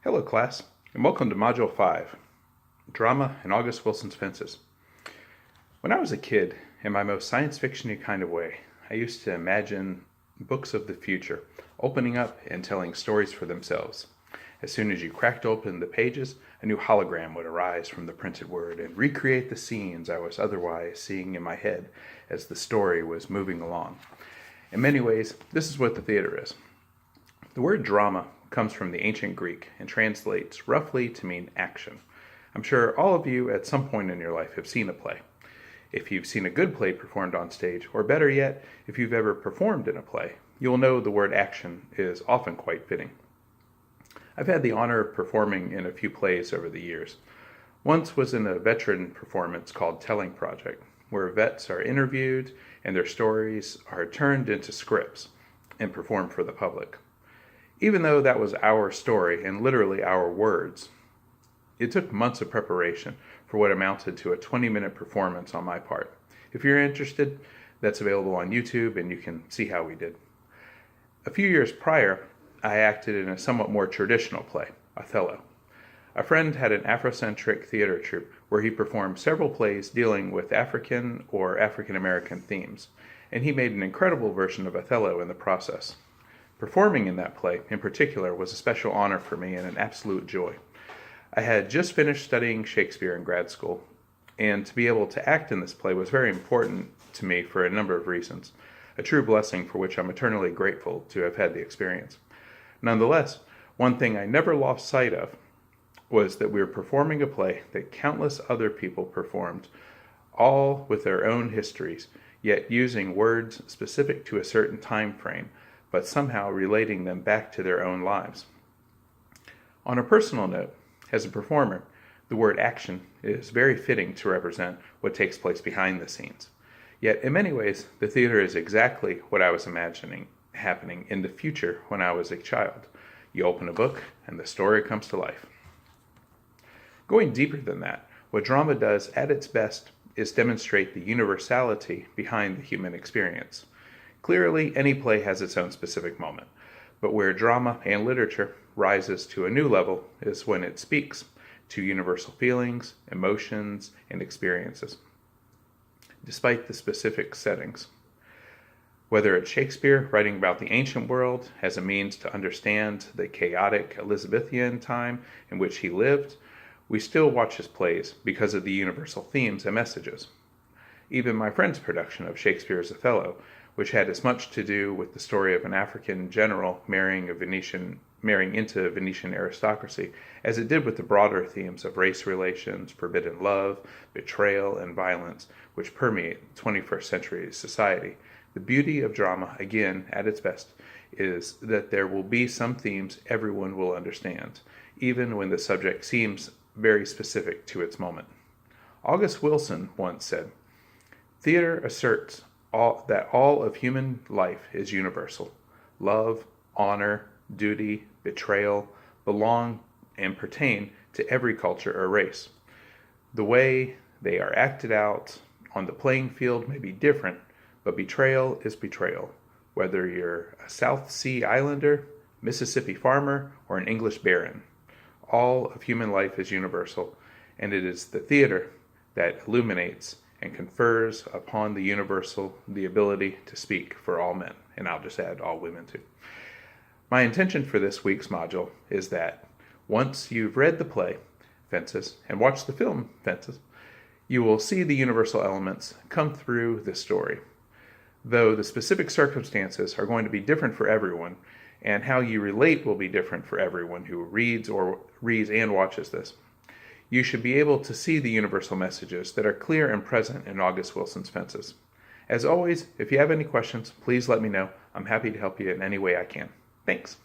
Hello class, and welcome to Module 5, Drama in August Wilson's Fences. When I was a kid, in my most science fiction-y kind of way, I used to imagine books of the future, opening up and telling stories for themselves. As soon as you cracked open the pages, a new hologram would arise from the printed word and recreate the scenes I was otherwise seeing in my head as the story was moving along. In many ways, this is what the theater is. The word drama comes from the ancient Greek and translates roughly to mean action. I'm sure all of you at some point in your life have seen a play. If you've seen a good play performed on stage, or better yet, if you've ever performed in a play, you'll know the word action is often quite fitting. I've had the honor of performing in a few plays over the years. Once was in a veteran performance called Telling Project, where vets are interviewed and their stories are turned into scripts and performed for the public. Even though that was our story and literally our words, it took months of preparation for what amounted to a 20-minute performance on my part. If you're interested, that's available on YouTube and you can see how we did. A few years prior, I acted in a somewhat more traditional play, Othello. A friend had an Afrocentric theater troupe where he performed several plays dealing with African or African American themes, and he made an incredible version of Othello in the process. Performing in that play, in particular, was a special honor for me and an absolute joy. I had just finished studying Shakespeare in grad school, and to be able to act in this play was very important to me for a number of reasons, a true blessing for which I'm eternally grateful to have had the experience. Nonetheless, one thing I never lost sight of was that we were performing a play that countless other people performed, all with their own histories, yet using words specific to a certain time frame, but somehow relating them back to their own lives. On a personal note, as a performer, the word action is very fitting to represent what takes place behind the scenes. Yet in many ways, the theater is exactly what I was imagining happening in the future when I was a child. You open a book and the story comes to life. Going deeper than that, what drama does at its best is demonstrate the universality behind the human experience. Clearly, any play has its own specific moment, but where drama and literature rises to a new level is when it speaks to universal feelings, emotions, and experiences, despite the specific settings. Whether it's Shakespeare writing about the ancient world as a means to understand the chaotic Elizabethan time in which he lived, we still watch his plays because of the universal themes and messages. Even my friend's production of Shakespeare's Othello, which had as much to do with the story of an African general marrying into Venetian aristocracy as it did with the broader themes of race relations, forbidden love, betrayal, and violence which permeate 21st century society. The beauty of drama, again, at its best, is that there will be some themes everyone will understand, even when the subject seems very specific to its moment. August Wilson once said, "Theater asserts that all of human life is universal. Love, honor, duty, betrayal belong and pertain to every culture or race. The way they are acted out on the playing field may be different, but betrayal is betrayal, whether you're a South Sea Islander, Mississippi farmer, or an English baron. All of human life is universal, and it is the theater that illuminates and confers upon the universal the ability to speak for all men," and I'll just add all women too. My intention for this week's module is that once you've read the play, Fences, and watched the film, Fences, you will see the universal elements come through the story. Though the specific circumstances are going to be different for everyone, and how you relate will be different for everyone who reads and watches this, you should be able to see the universal messages that are clear and present in August Wilson's Fences. As always, if you have any questions, please let me know. I'm happy to help you in any way I can. Thanks.